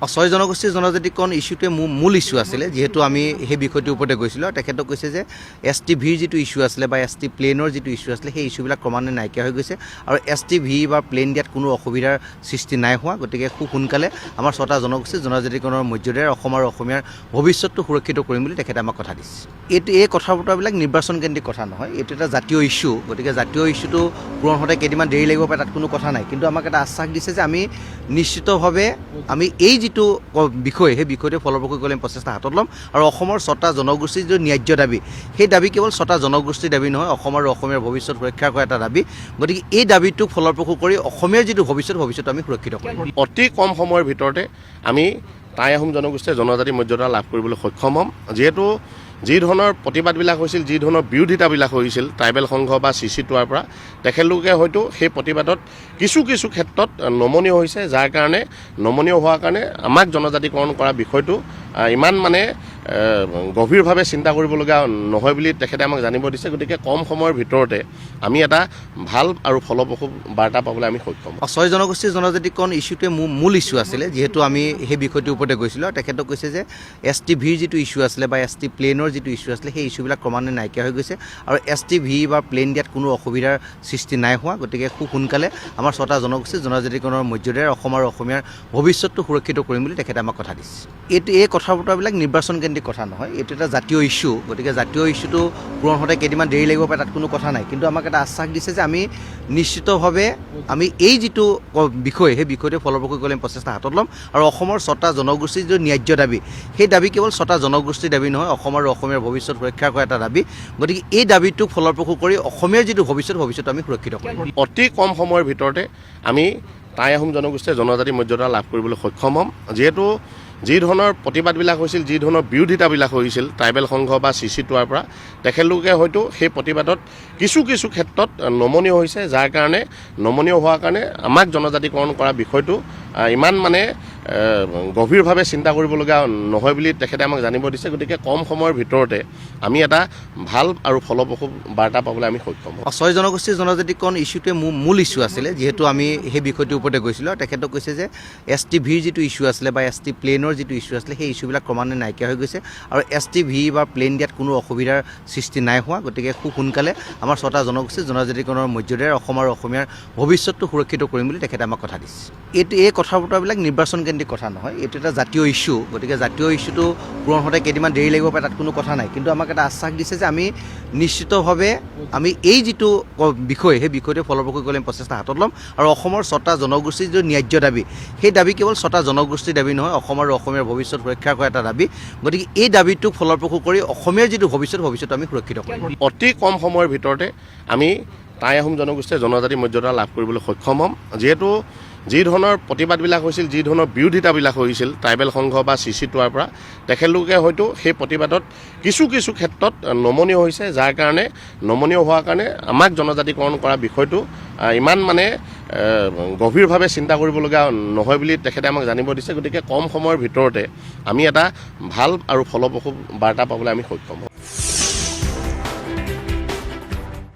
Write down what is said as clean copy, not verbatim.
ছয় জনগোষ্ঠীৰ জনজাতিকৰণ ইস্যুটোৱে মূল ইস্যু আছিলে যিহেতু আমি সেই বিষয়টোৰ ওপৰতে গৈছিলোঁ তেখেতক কৈছে যে STVৰ যিটো ইস্যু আছিলে বা ST প্লেনৰ যিটো ইস্যু আছিলে সেই ইস্যুবিলাক ক্ৰমান্বয়ে নাইকিয়া হৈ গৈছে আৰু STV বা প্লেন দিয়াত কোনো অসুবিধাৰ সৃষ্টি নাই হোৱা গতিকে খুব সোনকালে আমাৰ ছটা জনগোষ্ঠীৰ জনজাতিকৰণৰ মৰ্যাদাৰে অসম আৰু অসমীয়াৰ ভৱিষ্যতটো সুৰক্ষিত কৰিম বুলি তেখেতে আমাক কথা দিছে। এই কথা বতৰাবিলাক নিৰ্বাচনকেন্দ্ৰিক কথা নহয়, এইটো এটা জাতীয় ইস্যু। গতিকে জাতীয় ইস্যুটো পূৰণ হওঁতে কেইদিনমান দেৰি লাগিব পাৰে, তাত কোনো কথা নাই, কিন্তু আমাক এটা আশ্বাস দিছে যে আমি নিশ্চিতভাৱে আমি এই যিটো বিষয় সেই বিষয়টো ফলপ্ৰসূ কৰি আমি প্ৰচেষ্টা হাতত ল'ম আৰু অসমৰ ছটা জনগোষ্ঠীৰ যিটো ন্যায্য দাবী সেই দাবী কেৱল ছটা জনগোষ্ঠীৰ দাবী নহয়, অসম আৰু অসমীয়াৰ ভৱিষ্যত সুৰক্ষা কৰা এটা দাবী। গতিকে এই দাবীটোক ফলপ্ৰসূ কৰি অসমীয়াৰ যিটো ভৱিষ্যত আমি সুৰক্ষিত কৰিম। অতি কম সময়ৰ ভিতৰতে আমি টাই আহোম জনগোষ্ঠীয়ে জনজাতি মৰ্যাদা লাভ কৰিবলৈ সক্ষম হ'ম। যিহেতু যি ধৰণৰ প্ৰতিবাদবিলাক হৈছিল, যি ধৰণৰ বিৰোধিতাবিলাক হৈছিল ট্ৰাইবেল সংঘ বা CC2ৰ পৰা, তেখেতলোকে হয়তো সেই প্ৰতিবাদত কিছু ক্ষেত্ৰত নমনীয় হৈছে, যাৰ কাৰণে নমনীয় হোৱাৰ কাৰণে আমাক জনজাতিকৰণ কৰা বিষয়টো ইমান গভীৰভাৱে চিন্তা কৰিবলগীয়া নহয় বুলি তেখেতে আমাক জানিব দিছে। গতিকে কম সময়ৰ ভিতৰতে আমি এটা ভাল আৰু ফলপ্ৰসূ বাৰ্তা পাবলৈ আমি সক্ষম হ'ম। ছয় জনগোষ্ঠীৰ জনজাতিকৰণ ইস্যুটোৱে মূল ইস্যু আছিলে যিহেতু আমি সেই বিষয়টোৰ ওপৰতে গৈছিলোঁ তেখেতক কৈছে যে STVৰ যিটো ইস্যু আছিলে বা ST প্লেনৰ যিটো ইস্যু আছিলে সেই ইস্যুবিলাক ক্ৰমান্বয়ে নাইকিয়া হৈ গৈছে আৰু STV বা প্লেন দিয়াত কোনো অসুবিধাৰ সৃষ্টি নাই হোৱা। গতিকে খুব সোনকালে আমাৰ ছটা জনগোষ্ঠীৰ জনজাতিকৰণৰ মৰ্যাদাৰে অসম আৰু অসমীয়াৰ ভৱিষ্যতটো সুৰক্ষিত কৰিম বুলি তেখেতে আমাক কথা দিছে। এই কথা বতৰাবিলাক নিৰ্বাচনকেন্দ্ৰিক কথা নহয়, এইটো এটা জাতীয় ইস্যু। গতিকে জাতীয় ইস্যুটো পূৰণ হওঁতে কেইদিনমান দেৰি লাগিব পাৰে, তাত কোনো কথা নাই, কিন্তু আমাক এটা আশ্বাস দিছে যে আমি নিশ্চিতভাৱে আমি এই যিটো বিষয় সেই বিষয়টো ফলপ্ৰসূ কৰি আমি প্ৰচেষ্টা হাতত ল'ম আৰু অসমৰ ছটা জনগোষ্ঠীৰ যিটো ন্যায্য দাবী সেই দাবী কেৱল ছটা জনগোষ্ঠীৰ দাবী নহয়, অসম আৰু অসমীয়াৰ ভৱিষ্যত সুৰক্ষা কৰা এটা দাবী। গতিকে এই দাবীটোক ফলপ্ৰসূ কৰি অসমীয়াৰ যিটো ভৱিষ্যত আমি সুৰক্ষিত কৰিম। অতি কম সময়ৰ ভিতৰতে আমি টাই আহোম জনগোষ্ঠীয়ে জনজাতি মৰ্যাদা লাভ কৰিবলৈ সক্ষম হ'ম। যিহেতু যি ধৰণৰ প্ৰতিবাদবিলাক হৈছিল, যি ধৰণৰ বিৰোধিতাবিলাক হৈছিল ট্ৰাইবেল সংঘ বা CC2ৰ পৰা, তেখেতলোকে হয়তো সেই প্ৰতিবাদত কিছু ক্ষেত্ৰত নমনীয় হৈছে, যাৰ কাৰণে নমনীয় হোৱাৰ কাৰণে আমাক জনজাতিকৰণ কৰা বিষয়টো ইমান গভীৰভাৱে চিন্তা কৰিবলগীয়া নহয় বুলি তেখেতে আমাক জানিব দিছে। গতিকে কম সময়ৰ ভিতৰতে আমি এটা ভাল আৰু ফলপ্ৰসূ বাৰ্তা পাবলৈ আমি সক্ষম হ'ম। ছয় জনগোষ্ঠীৰ জনজাতিকৰণ ইস্যুটোৱে মূল ইস্যু আছিলে যিহেতু আমি সেই বিষয়টোৰ ওপৰতে গৈছিলোঁ তেখেতক কৈছে যে STVৰ যিটো ইস্যু আছিলে বা ST প্লেনৰ যিটো ইস্যু আছিলে সেই ইস্যুবিলাক ক্ৰমান্বয়ে নাইকিয়া হৈ গৈছে আৰু STV বা প্লেন দিয়াত কোনো অসুবিধাৰ সৃষ্টি নাই হোৱা। গতিকে খুব সোনকালে আমাৰ ছটা জনগোষ্ঠীৰ জনজাতিকৰণৰ মৰ্যাদাৰে অসম আৰু অসমীয়াৰ ভৱিষ্যতটো সুৰক্ষিত কৰিম বুলি তেখেতে আমাক কথা দিছে। এই কথা বতৰাবিলাক নিৰ্বাচনকেন্দ্ৰিক কথা নহয়, এইটো এটা জাতীয় ইস্যু। গতিকে জাতীয় ইস্যুটো পূৰণ হওঁতে কেইদিনমান দেৰি লাগিব পাৰে, তাত কোনো কথা নাই, কিন্তু আমাক এটা আশ্বাস দিছে যে আমি নিশ্চিতভাৱে আমি এই যিটো বিষয় সেই বিষয়টো ফলপ্ৰসূ কৰি আমি প্ৰচেষ্টা হাতত ল'ম আৰু অসমৰ ছটা জনগোষ্ঠীৰ যিটো ন্যায্য দাবী সেই দাবী কেৱল ছটা জনগোষ্ঠীৰ দাবী নহয়, অসম আৰু অসমীয়াৰ ভৱিষ্যত সুৰক্ষা কৰা এটা দাবী। গতিকে এই দাবীটোক ফলপ্ৰসূ কৰি অসমীয়াৰ যিটো ভৱিষ্যত আমি সুৰক্ষিত কৰিম। অতি কম সময়ৰ ভিতৰতে আমি টাই আহোম জনগোষ্ঠীয়ে জনজাতি মৰ্যাদা লাভ কৰিবলৈ সক্ষম হ'ম। যিহেতু যি ধৰণৰ প্ৰতিবাদবিলাক হৈছিল, যি ধৰণৰ বিৰোধিতাবিলাক হৈছিল ট্ৰাইবেল সংঘ বা CC2ৰ পৰা, তেখেতলোকে হয়তো সেই প্ৰতিবাদত কিছু ক্ষেত্ৰত নমনীয় হৈছে, যাৰ কাৰণে নমনীয় হোৱাৰ কাৰণে আমাক জনজাতিকৰণ কৰা বিষয়টো ইমান গভীৰভাৱে চিন্তা কৰিবলগীয়া নহয় বুলি তেখেতে আমাক জানিব দিছে। গতিকে কম সময়ৰ ভিতৰতে আমি এটা ভাল আৰু ফলপ্ৰসূ বাৰ্তা পাবলৈ আমি সক্ষম হ'ম।